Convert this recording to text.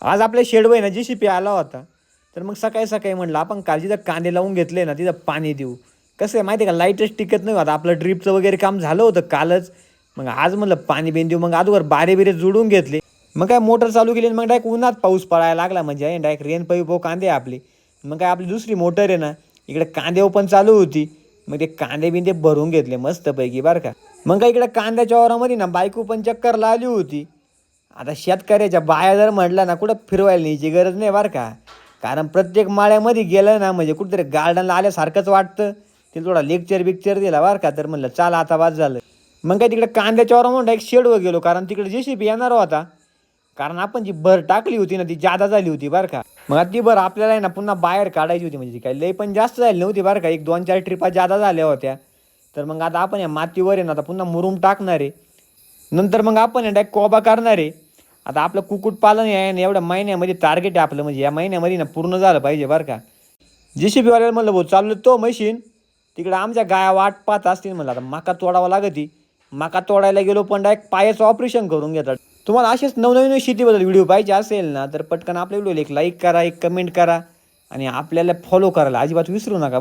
आज आपल्या शेडवर आहे ना JCB आला होता. तर मग सकाळी सकाळी म्हटलं आपण काल जिथं कांदे लावून घेतले ना तिथं पाणी देऊ. कसं आहे माहिती आहे का, लाईटच टिकत नाही आता. आपलं ड्रीपचं वगैरे काम झालं होतं कालच. मग आज म्हणलं पाणी बिन देऊ. मग अगोदर बारे बिरे जोडून घेतले. मग काय मोटर चालू केली मग डायरेक्ट उन्हात पाऊस पडायला लागला. म्हणजे डायरेक्ट रेन पाईप कांदे आपले. मग काय आपली दुसरी मोटर आहे ना इकडे कांदे पण चालू होती. मग ते कांदे बिंदे भरून घेतले मस्तपैकी बरं का. मग काय इकडे कांद्याच्या वावरामध्ये ना बायको पण चक्करला आली होती. आता शेतकऱ्याच्या बाया जर म्हटलं ना कुठं फिरवायला न्यायची गरज नाही बरं का. कारण प्रत्येक माळ्यामध्ये गेलं ना म्हणजे कुठेतरी गार्डनला आल्यासारखंच वाटतं. तिला थोडा लेक्चर बिक्चर दिला बरं का. तर म्हणलं चाल आता बाद झालं. मग काय तिकडे कांद्याच्या वावरामध्ये एक शेडवर गेलो कारण तिकडे JCB येणार होता. कारण आपण जी भर टाकली होती ना ती जादा झाली होती बरं का. मग आता ती भर आपल्याला आहे ना पुन्हा बाहेर काढायची होती. म्हणजे ती काही लई पण जास्त झाली नव्हती बरं का. एक 2-4 ट्रिपा जादा झाल्या होत्या. तर मग आता आपण या मातीवर आहे ना आता पुन्हा मुरुम टाकणार आहे. नंतर मग आपण डायरेक्ट कोबा करणार आहे. आता आपलं कुक्कुटपालन आहे ना एवढ्या महिन्यामध्ये टार्गेट आहे आपलं. म्हणजे या महिन्यामध्ये ना पूर्ण झालं पाहिजे बरं का. JCB वाल्याला म्हणलं भाऊ चाललो तो मशीन तिकडे आमच्या गाया वाट पाहत असतील. म्हणलं आता मका तोडावं लागती. मका तोडायला गेलो पण डायरेक्ट पायाचं ऑपरेशन करून घेतात. तुम्हाला असेच नवनवीन शेतीबद्दल व्हिडिओ पाहिजे असेल ना तर पटकन आपल्या व्हिडिओला एक लाईक करा, एक कमेंट करा आणि आपल्याला फॉलो करायला अजिबात विसरू नका.